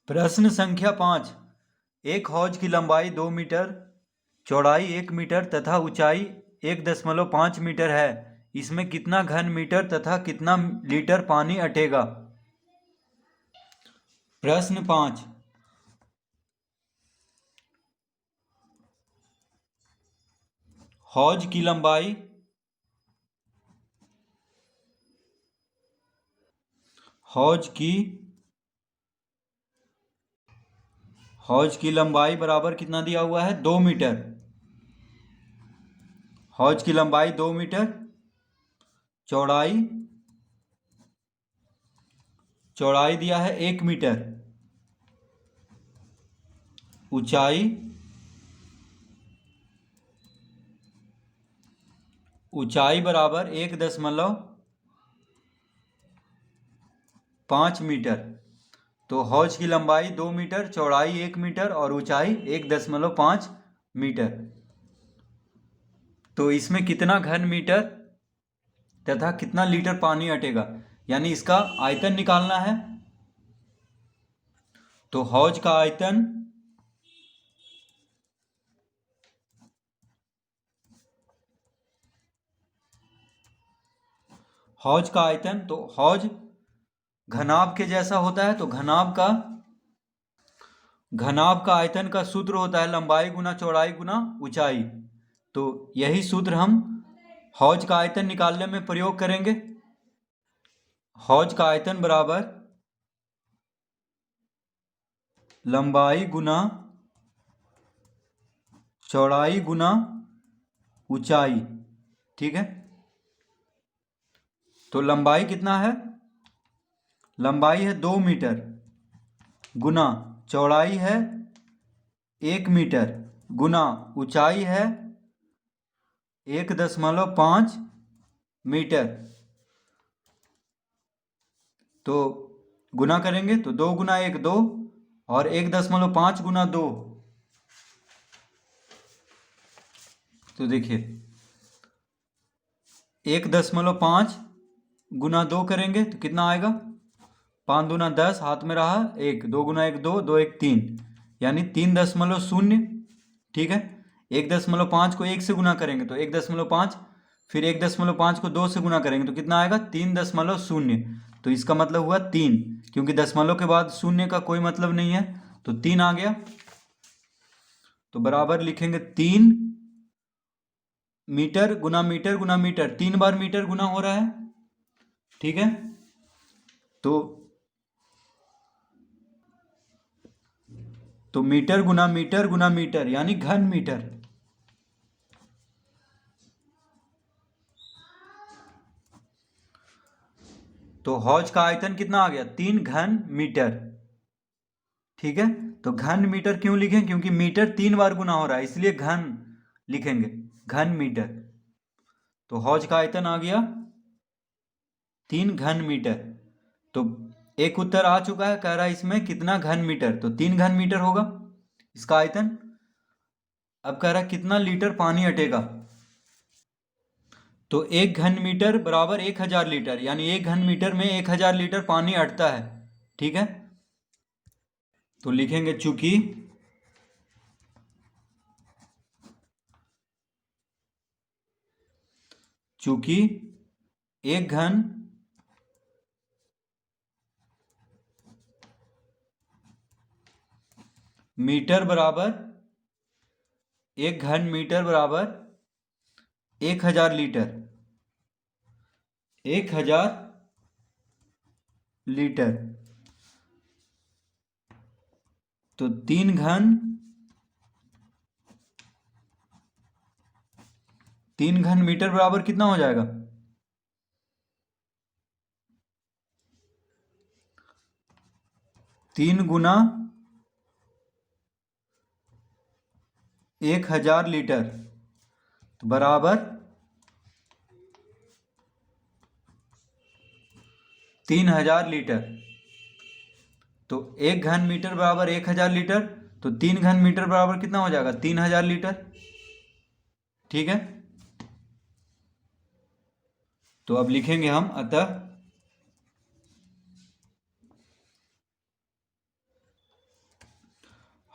प्रश्न संख्या 5। एक हौज की लंबाई 2 मीटर, चौड़ाई 1 मीटर तथा ऊंचाई 1.5 मीटर है। इसमें कितना घन मीटर तथा कितना लीटर पानी अटेगा? प्रश्न 5। हौज की लंबाई हौज की लंबाई बराबर कितना दिया हुआ है? 2 मीटर। हौज की लंबाई 2 मीटर, चौड़ाई दिया है 1 मीटर, ऊंचाई बराबर 1.5 मीटर। तो हौज की लंबाई 2 मीटर, चौड़ाई 1 मीटर और ऊंचाई 1.5 मीटर। तो इसमें कितना घन मीटर तथा कितना लीटर पानी अटेगा, यानी इसका आयतन निकालना है। तो हौज का आयतन तो हौज घनाभ के जैसा होता है। तो घनाभ का आयतन का सूत्र होता है लंबाई गुना चौड़ाई गुना ऊंचाई। तो यही सूत्र हम हौज का आयतन निकालने में प्रयोग करेंगे। हौज का आयतन बराबर लंबाई गुना चौड़ाई गुना ऊंचाई। ठीक है, तो लंबाई कितना है? लंबाई है 2 मीटर गुना चौड़ाई है 1 मीटर गुना ऊंचाई है 1.5 मीटर। तो गुना करेंगे तो 2 गुना 1 2 और 1.5 गुना 2। तो देखिए 1.5 गुना 2 करेंगे तो कितना आएगा? 5 दूना 10, हाथ में रहा 1, 2 गुना 1 2, 2 1 3, यानी 3.0। ठीक है, 1.5 को 1 से गुना करेंगे तो 1.5, फिर 1.5 को 2 से गुना करेंगे तो कितना आएगा? 3.0। तो इसका मतलब हुआ 3, क्योंकि दशमलव के बाद शून्य का कोई मतलब नहीं है, तो 3 आ गया। तो बराबर लिखेंगे 3 मीटर गुना मीटर गुना मीटर, 3 बार मीटर गुना हो रहा है। ठीक है, तो मीटर गुना मीटर गुना मीटर यानी घन मीटर। तो हौज का आयतन कितना आ गया? 3 घन मीटर। ठीक है, तो घन मीटर क्यों लिखें? क्योंकि मीटर 3 बार गुना हो रहा है, इसलिए घन लिखेंगे, घन मीटर। तो हौज का आयतन आ गया 3 घन मीटर। तो एक उत्तर आ चुका है, कह रहा है इसमें कितना घन मीटर, तो 3 घन मीटर होगा इसका आयतन। अब कह रहा है कितना लीटर पानी अटेगा, तो 1 घन मीटर बराबर 1000 लीटर, यानी 1 घन मीटर में 1000 लीटर पानी अटता है। ठीक है, तो लिखेंगे चूंकि चूंकि 1 घन मीटर बराबर 1 घन मीटर बराबर 1000 लीटर, 1000 लीटर। तो 3 घन मीटर बराबर कितना हो जाएगा? 3 गुना 1000 लीटर, तो बराबर 3000 लीटर। तो 1 घन मीटर बराबर 1000 लीटर, तो 3 घन मीटर बराबर कितना हो जाएगा? 3000 लीटर। ठीक है, तो अब लिखेंगे हम अतः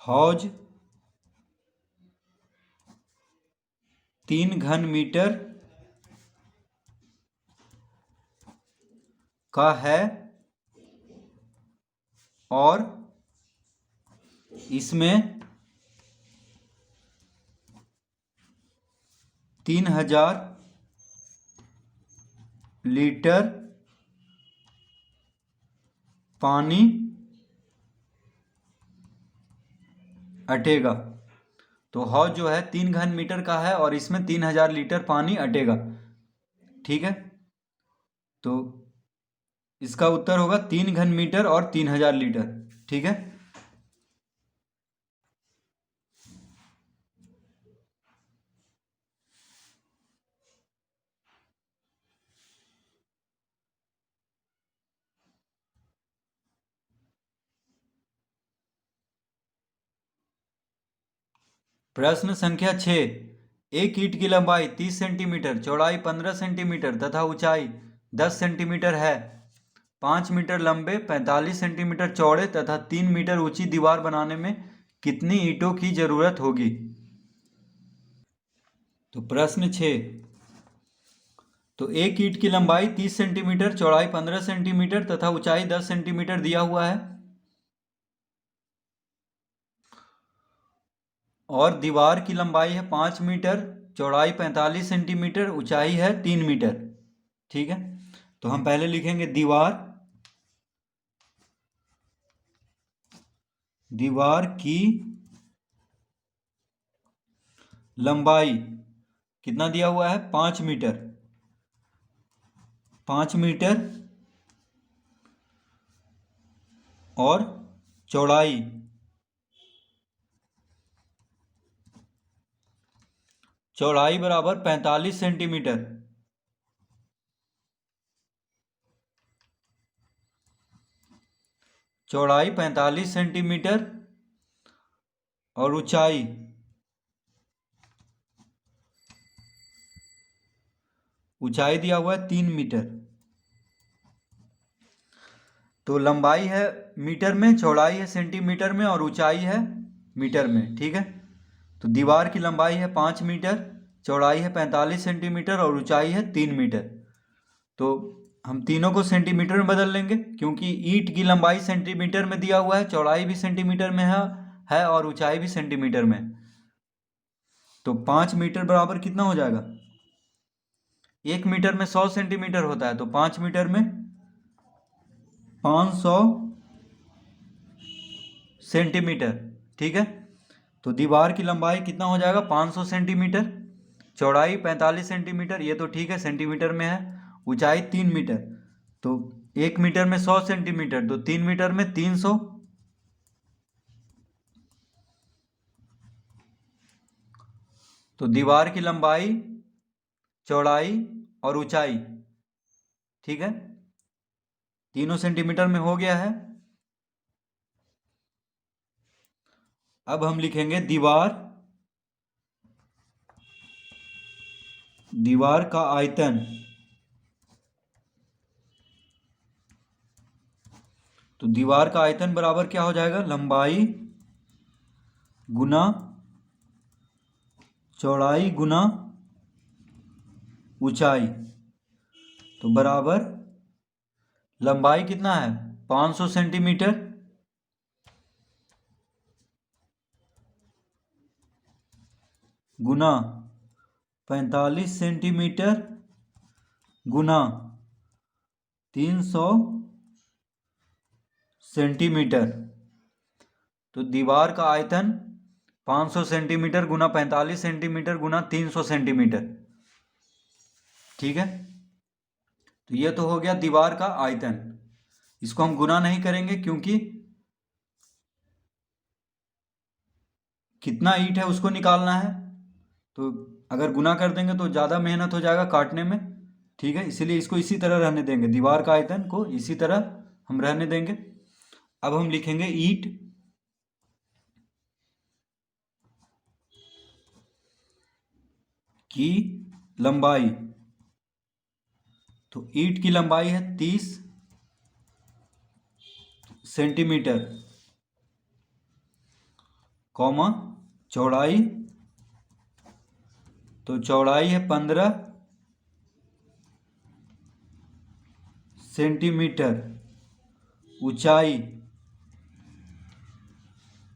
हौज 3 घन मीटर का है और इसमें 3000 लीटर पानी अटेगा। तो हौज जो है 3 घन मीटर का है और इसमें 3000 लीटर पानी अटेगा। ठीक है, तो इसका उत्तर होगा 3 घन मीटर और 3000 लीटर। ठीक है, प्रश्न संख्या 6। एक ईंट की लंबाई 30 सेंटीमीटर, चौड़ाई 15 सेंटीमीटर तथा ऊंचाई 10 सेंटीमीटर है। 5 मीटर लंबे, 45 सेंटीमीटर चौड़े तथा 3 मीटर ऊंची दीवार बनाने में कितनी ईंटों की जरूरत होगी? तो प्रश्न 6। तो एक ईंट की लंबाई 30 सेंटीमीटर, चौड़ाई 15 सेंटीमीटर तथा ऊंचाई 10 सेंटीमीटर दिया हुआ है और दीवार की लंबाई है 5 मीटर, चौड़ाई 45 सेंटीमीटर, ऊंचाई है 3 मीटर। ठीक है, तो हम पहले लिखेंगे दीवार की लंबाई कितना दिया हुआ है? 5 मीटर। 5 मीटर और चौड़ाई बराबर 45 सेंटीमीटर। चौड़ाई 45 सेंटीमीटर और ऊंचाई दिया हुआ है 3 मीटर। तो लंबाई है मीटर में, चौड़ाई है सेंटीमीटर में और ऊंचाई है मीटर में। ठीक है, तो दीवार की लंबाई है 5 मीटर, चौड़ाई है 45 सेंटीमीटर और ऊंचाई है 3 मीटर। तो हम तीनों को सेंटीमीटर में बदल लेंगे क्योंकि ईंट की लंबाई सेंटीमीटर में दिया हुआ है, चौड़ाई भी सेंटीमीटर में है और ऊंचाई भी सेंटीमीटर में। तो 5 मीटर बराबर कितना हो जाएगा? 1 मीटर में 100 सेंटीमीटर होता है, तो 5 मीटर में 500 सेंटीमीटर। ठीक है, तो दीवार की लंबाई कितना हो जाएगा? 500 सेंटीमीटर, चौड़ाई 45 सेंटीमीटर, ये तो ठीक है सेंटीमीटर में है, ऊंचाई 3 मीटर। तो 1 मीटर में 100 सेंटीमीटर, तो 3 मीटर में 300। तो दीवार की लंबाई, चौड़ाई और ऊंचाई, ठीक है, तीनों सेंटीमीटर में हो गया है। अब हम लिखेंगे दीवार का आयतन। तो दीवार का आयतन बराबर क्या हो जाएगा? लंबाई गुना चौड़ाई गुना ऊंचाई। तो बराबर लंबाई कितना है? 500 सेंटीमीटर गुना 45 सेंटीमीटर गुना 300 सेंटीमीटर। तो दीवार का आयतन 500 सेंटीमीटर गुना 45 सेंटीमीटर गुना 300 सेंटीमीटर। ठीक है, तो ये तो हो गया दीवार का आयतन। इसको हम गुना नहीं करेंगे क्योंकि कितना ईंट है उसको निकालना है, तो अगर गुना कर देंगे तो ज़्यादा मेहनत हो जाएगा काटने में। ठीक है, इसीलिए इसको इसी तरह रहने देंगे, दीवार का आयतन को इसी तरह हम रहने देंगे। अब हम लिखेंगे ईंट की लंबाई। तो ईंट की लंबाई है 30 सेंटीमीटर कॉमा चौड़ाई, तो चौड़ाई है 15 सेंटीमीटर,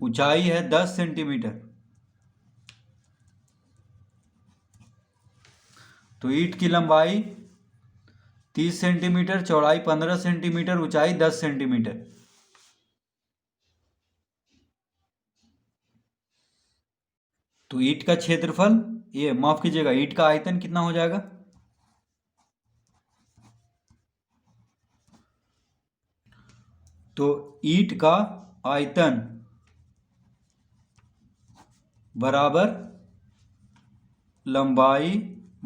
ऊंचाई है 10 सेंटीमीटर। तो ईंट की लंबाई 30 सेंटीमीटर, चौड़ाई 15 सेंटीमीटर, ऊंचाई 10 सेंटीमीटर। तो ईंट का क्षेत्रफल, ये माफ कीजिएगा, ईंट का आयतन कितना हो जाएगा? तो ईंट का आयतन बराबर लंबाई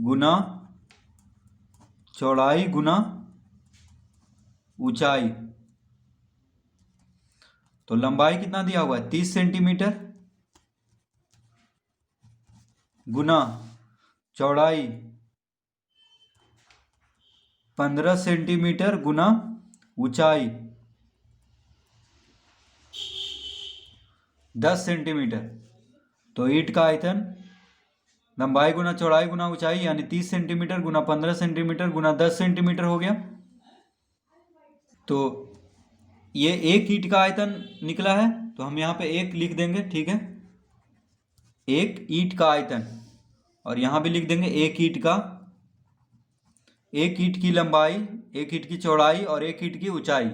गुना चौड़ाई गुना ऊंचाई। तो लंबाई कितना दिया हुआ है? 30 सेंटीमीटर, गुना चौड़ाई 15 सेंटीमीटर, गुना ऊंचाई 10 सेंटीमीटर। तो ईंट का आयतन लंबाई गुना चौड़ाई गुना ऊंचाई यानी 30 सेंटीमीटर गुना 15 सेंटीमीटर गुना 10 सेंटीमीटर हो गया। तो ये एक ईंट का आयतन निकला है, तो हम यहाँ पे एक लिख देंगे, ठीक है, एक ईंट का आयतन। और यहाँ भी लिख देंगे एक ईंट का, एक ईंट की लंबाई, एक ईंट की चौड़ाई और एक ईंट की ऊंचाई,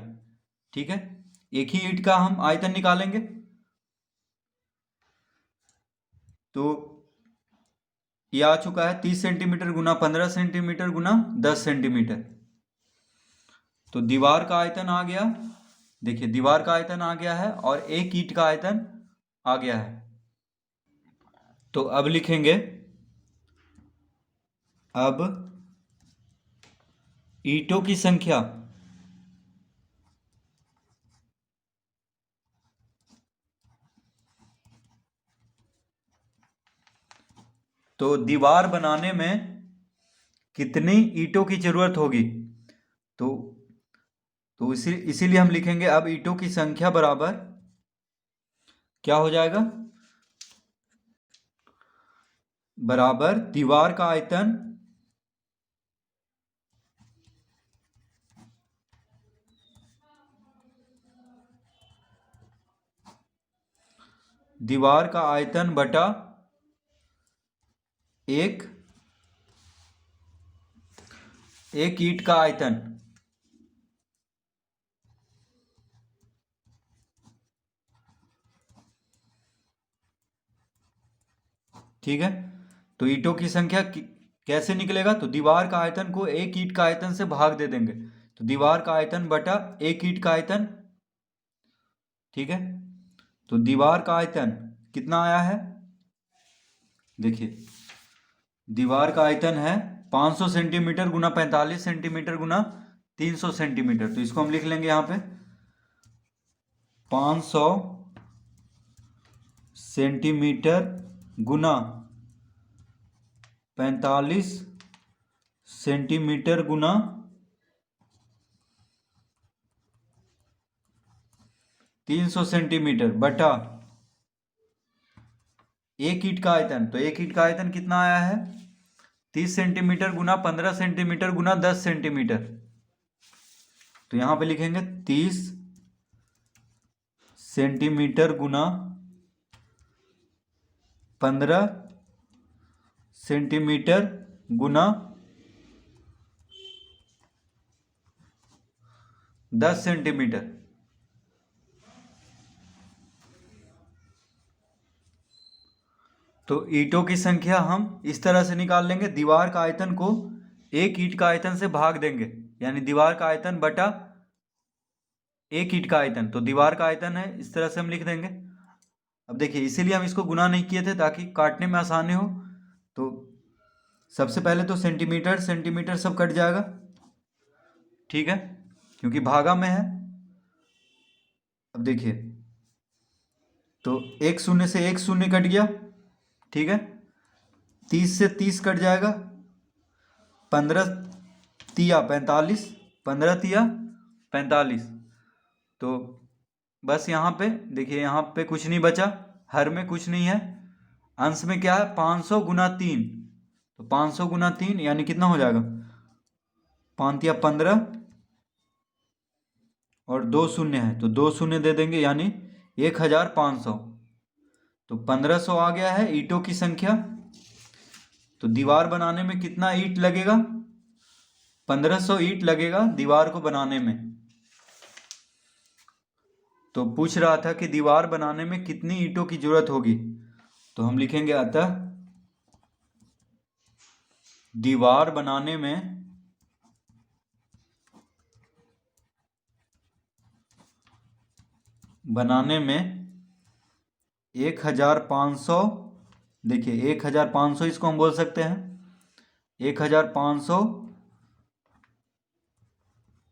ठीक है। एक ही ईंट का हम आयतन निकालेंगे। तो ये आ चुका है 30 सेंटीमीटर गुना 15 सेंटीमीटर गुना 10 सेंटीमीटर। तो दीवार का आयतन आ गया, देखिए दीवार का आयतन आ गया है और एक ईंट का आयतन आ गया है। तो अब लिखेंगे, अब ईंटों की संख्या तो दीवार बनाने में कितनी ईंटों की जरूरत होगी। तो इसीलिए हम लिखेंगे अब ईंटों की संख्या बराबर क्या हो जाएगा, बराबर दीवार का आयतन बटा एक ईंट का आयतन। ठीक है, तो ईंटों की संख्या कैसे निकलेगा? तो दीवार का आयतन को एक ईंट का आयतन से भाग दे देंगे, तो दीवार का आयतन बटा एक ईंट का आयतन, ठीक है। तो दीवार का आयतन कितना आया है, देखिए दीवार का आयतन है 500 सेंटीमीटर गुना 45 सेंटीमीटर गुना 300 सेंटीमीटर। तो इसको हम लिख लेंगे यहाँ पे 500 सेंटीमीटर गुना 45 सेंटीमीटर गुना 300 सेंटीमीटर बटा एक ईंट का आयतन। तो एक ईंट का आयतन कितना आया है? 30 सेंटीमीटर गुना 15 सेंटीमीटर गुना 10 सेंटीमीटर। तो यहां पे लिखेंगे 30 सेंटीमीटर गुना 15 सेंटीमीटर गुना 10 सेंटीमीटर। तो ईंटों की संख्या हम इस तरह से निकाल लेंगे, दीवार का आयतन को एक ईंट का आयतन से भाग देंगे, यानी दीवार का आयतन बटा एक ईंट का आयतन। तो दीवार का आयतन है, इस तरह से हम लिख देंगे। अब देखिए इसीलिए हम इसको गुना नहीं किए थे ताकि काटने में आसानी हो। तो सबसे पहले तो सेंटीमीटर सेंटीमीटर सब कट जाएगा, ठीक है, क्योंकि भागा में है। अब देखिए तो एक शून्य से एक शून्य कट गया, ठीक है, 30 से 30 कट जाएगा, 15 तिया 45, 15 तिया 45। तो बस यहाँ पे देखिए, यहाँ पे कुछ नहीं बचा, हर में कुछ नहीं है, अंश में क्या है 500 गुना 3, तो 500 गुना 3 यानी कितना हो जाएगा, 5 या 15 और 2 शून्य है तो 2 शून्य दे देंगे यानी 1500। तो 1500 आ गया है ईंटों की संख्या। तो दीवार बनाने में कितना ईंट लगेगा, 1500 ईंट लगेगा दीवार को बनाने में। तो पूछ रहा था कि दीवार बनाने में कितनी ईंटों की जरूरत होगी, तो हम लिखेंगे अतः दीवार बनाने में बनाने में 1500, देखिए 1500 इसको हम बोल सकते हैं, 1500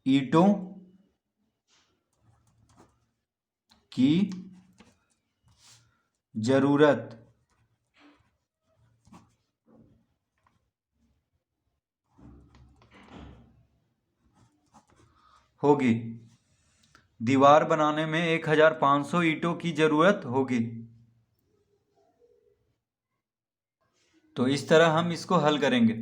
ईंटों की जरूरत होगी, दीवार बनाने में 1500 ईंटों की जरूरत होगी। तो इस तरह हम इसको हल करेंगे।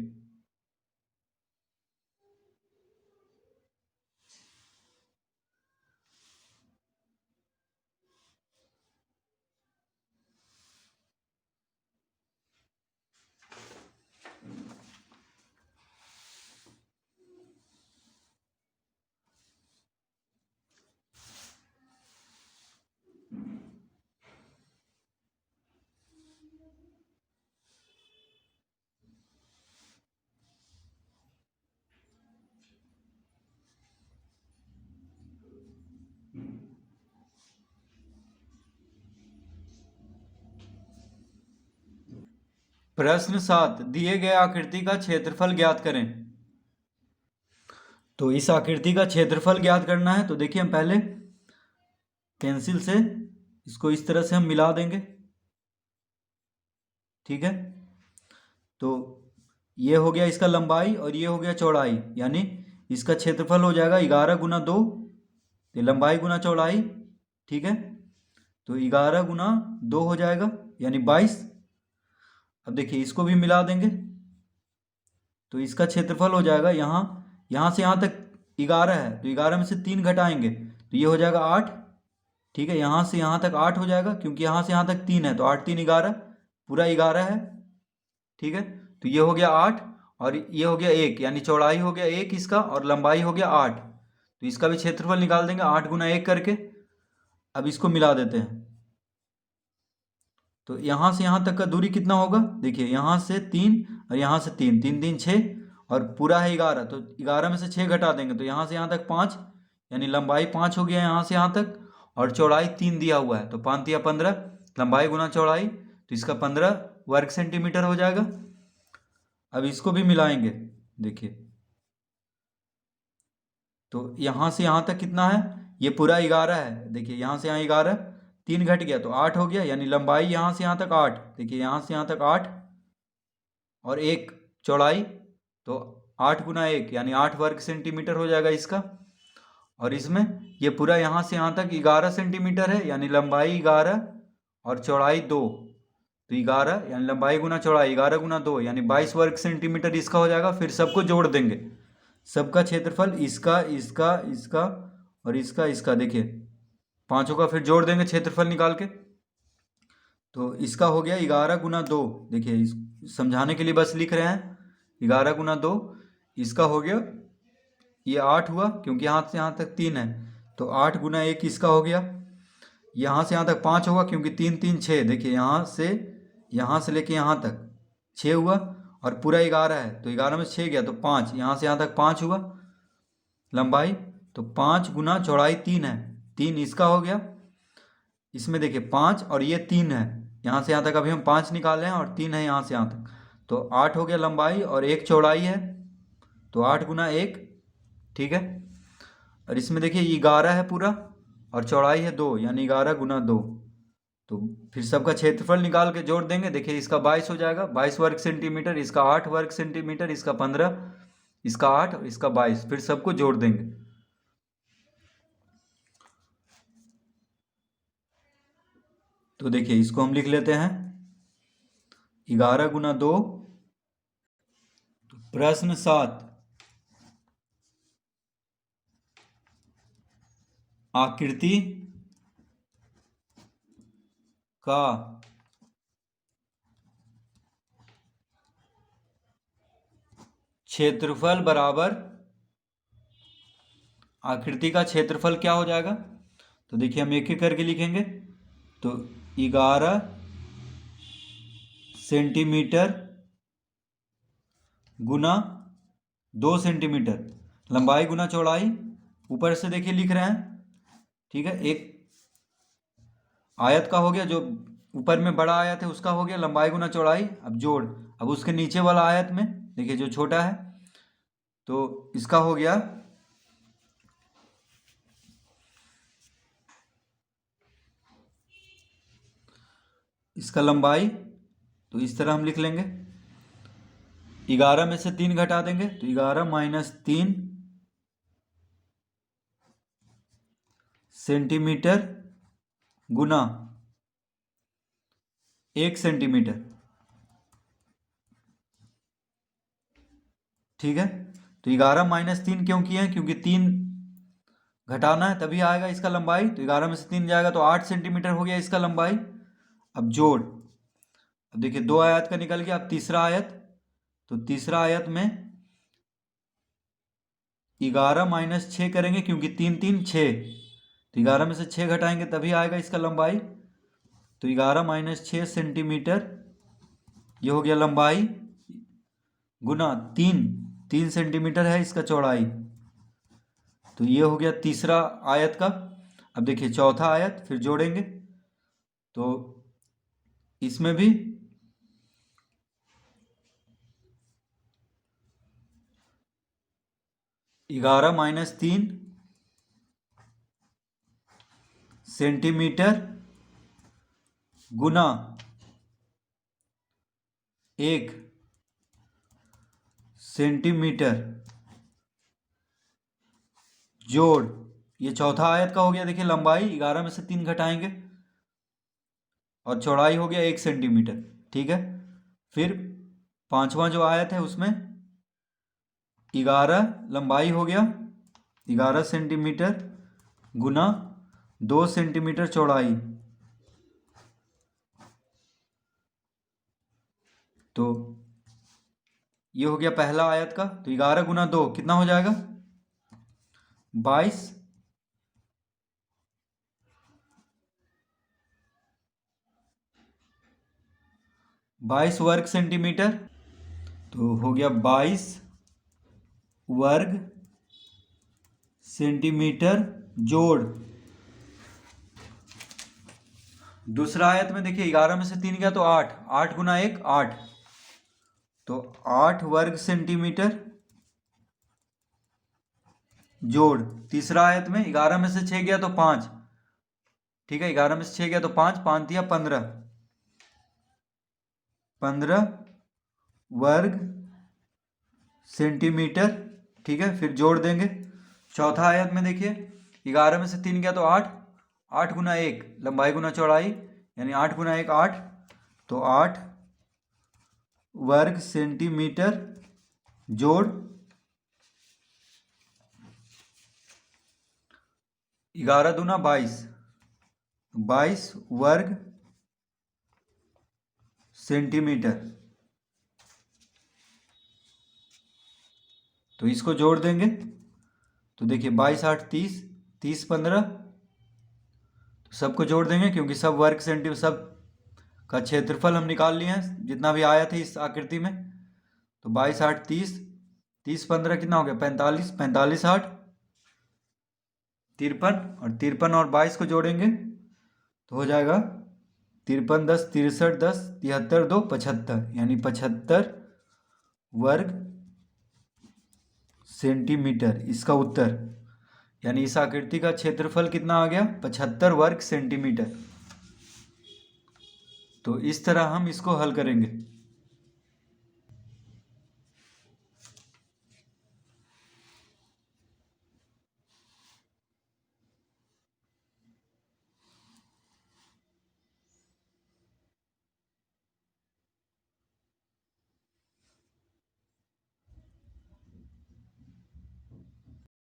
प्रश्न 7, दिए गए आकृति का क्षेत्रफल ज्ञात करें। तो इस आकृति का क्षेत्रफल ज्ञात करना है, तो देखिए हम पहले पेंसिल से इसको इस तरह से हम मिला देंगे, ठीक है। तो ये हो गया इसका लंबाई और ये हो गया चौड़ाई, यानी इसका क्षेत्रफल हो जाएगा 11 गुना 2, तो लंबाई गुना चौड़ाई, ठीक है। तो 11 गुना 2 हो जाएगा यानी 22। अब देखिए इसको भी मिला देंगे, तो इसका क्षेत्रफल हो जाएगा यहाँ से यहाँ तक 11 है, तो 11 में से 3 घटाएंगे तो ये हो जाएगा 8, ठीक है। यहाँ से यहाँ तक 8 हो जाएगा क्योंकि यहाँ से यहाँ तक 3 है, तो 8 3 11, पूरा 11 है, ठीक है। तो ये हो गया 8 और ये हो गया 1, यानी चौड़ाई हो गया 1 इसका और लंबाई हो गया 8, तो इसका भी क्षेत्रफल निकाल देंगे 8 गुना 1 करके। अब इसको मिला देते हैं, तो यहाँ से यहाँ तक का दूरी कितना होगा, देखिए यहाँ से 3 और यहाँ से 3, 3 3 6 और पूरा है 11, तो 11 में से 6 घटा देंगे तो यहाँ से यहाँ तक 5, यानी लंबाई 5 हो गया यहाँ से यहाँ तक और चौड़ाई 3 दिया हुआ है, तो 5 या 15, लंबाई गुना चौड़ाई, तो इसका 15 वर्ग सेंटीमीटर हो जाएगा। अब इसको भी मिलाएंगे, देखिए तो यहाँ से यहाँ तक कितना है, ये पूरा 11 है, देखिए यहाँ से यहाँ 11, 3 घट गया तो 8 हो गया, यानी लंबाई यहाँ से यहाँ तक 8, देखिए यहाँ से यहाँ तक 8 और 1 चौड़ाई, तो 8 गुना 1 यानी 8 वर्ग सेंटीमीटर हो जाएगा इसका। और इसमें ये पूरा यहाँ से यहाँ तक 11 सेंटीमीटर है, यानी लंबाई 11 और चौड़ाई 2, तो 11 यानी लंबाई गुना चौड़ाई 11 गुना 2 यानी 22 वर्ग सेंटीमीटर इसका हो जाएगा। फिर सबको जोड़ देंगे, सबका क्षेत्रफल इसका इसका इसका और इसका इसका, देखिए पांचों का फिर जोड़ देंगे क्षेत्रफल निकाल के, तो इसका हो गया 11 गुना 2, देखिए इस समझाने के लिए बस लिख रहे हैं 11 गुना 2, इसका हो गया ये 8 हुआ क्योंकि यहाँ से यहाँ तक 3 है, तो 8 गुना 1 इसका हो गया, यहाँ से यहाँ तक 5 होगा क्योंकि 3 3 6, देखिए यहाँ से लेके यहाँ तक 6 हुआ और पूरा 11 है, तो 11 में 6 गया तो 5, यहाँ से यहाँ तक 5 हुआ लंबाई, तो 5 गुना चौड़ाई 3 है, 3 इसका हो गया। इसमें देखिए 5 और ये 3 है, यहाँ से यहाँ तक अभी हम 5 निकाले हैं और 3 है यहाँ से यहाँ तक, तो 8 हो गया लंबाई और 1 चौड़ाई है, तो 8 गुना 1, ठीक है। और इसमें देखिए 11 है पूरा और चौड़ाई है 2, यानी 11 गुना 2, तो फिर सबका क्षेत्रफल निकाल के जोड़ देंगे, देखिए इसका 22 हो जाएगा, 22 वर्ग सेंटीमीटर, इसका 8 वर्ग सेंटीमीटर, इसका 15, इसका 8 और इसका 22, फिर सबको जोड़ देंगे। तो देखिए इसको हम लिख लेते हैं 11 गुना 2। प्रश्न 7, आकृति का क्षेत्रफल बराबर, आकृति का क्षेत्रफल क्या हो जाएगा? तो देखिए हम एक एक करके लिखेंगे। तो 11 सेंटीमीटर गुना 2 सेंटीमीटर, लंबाई गुना चौड़ाई, ऊपर से देखिए लिख रहे हैं। ठीक है, एक आयत का हो गया, जो ऊपर में बड़ा आयत है उसका हो गया लंबाई गुना चौड़ाई। अब जोड़, अब उसके नीचे वाला आयत में देखिए जो छोटा है, तो इसका हो गया इसका लंबाई। तो इस तरह हम लिख लेंगे, 11 में से 3 घटा देंगे तो 11 माइनस 3 सेंटीमीटर गुना 1 सेंटीमीटर। ठीक है, तो 11 माइनस 3 क्यों किए हैं? क्योंकि 3 घटाना है तभी आएगा इसका लंबाई। तो 11 में से 3 जाएगा तो 8 सेंटीमीटर हो गया इसका लंबाई। अब जोड़, अब देखिए 2 आयत का निकल गया। अब तीसरा आयत, तो तीसरा आयत में 11 माइनस 6 करेंगे क्योंकि 3 3 6, तो 11 में से 6 घटाएंगे तभी आएगा इसका लंबाई। तो 11 माइनस 6 सेंटीमीटर, ये हो गया लंबाई, गुना 3 सेंटीमीटर है इसका चौड़ाई। तो ये हो गया तीसरा आयत का। अब देखिए चौथा आयत फिर जोड़ेंगे, तो इसमें भी 11 माइनस 3 सेंटीमीटर गुना 1 सेंटीमीटर जोड़, ये चौथा आयत का हो गया। देखिए लंबाई 11 में से 3 घटाएंगे और चौड़ाई हो गया 1 सेंटीमीटर। ठीक है, फिर पांचवा जो आयत है उसमें 11 लंबाई हो गया 11 सेंटीमीटर गुना 2 सेंटीमीटर चौड़ाई। तो ये हो गया पहला आयत का। तो 11 गुना 2 कितना हो जाएगा? 22 वर्ग सेंटीमीटर। तो हो गया 22 वर्ग सेंटीमीटर जोड़। दूसरा आयत में देखिए 11 में से 3 गया तो 8, 8 गुना 1 8, तो 8 वर्ग सेंटीमीटर जोड़। तीसरा आयत में 11 में से 6 गया तो 5। ठीक है, 11 में से 6 गया तो 5, 5 दिया 15, 15 वर्ग सेंटीमीटर। ठीक है, फिर जोड़ देंगे। चौथा आयत में देखिए 11 में से 3 गया तो 8, 8 गुना 1 लंबाई गुना चौड़ाई, यानी 8 गुना 1 8, तो 8 वर्ग सेंटीमीटर जोड़ 11 दूना 22, 22 वर्ग सेंटीमीटर। तो इसको जोड़ देंगे तो देखिए 22 8 30, 30 15, तो सबको जोड़ देंगे क्योंकि सब वर्ग सेंटीमीटर, सब का क्षेत्रफल हम निकाल लिए हैं जितना भी आया था इस आकृति में। तो 22 8 30, 30 15 कितना हो गया? 45, 45 8 53, और 53 और 22 को जोड़ेंगे तो हो जाएगा 53 10 63 10 73 2 75, यानी 75 वर्ग सेंटीमीटर इसका उत्तर। यानी इस आकृति का क्षेत्रफल कितना आ गया? 75 वर्ग सेंटीमीटर। तो इस तरह हम इसको हल करेंगे।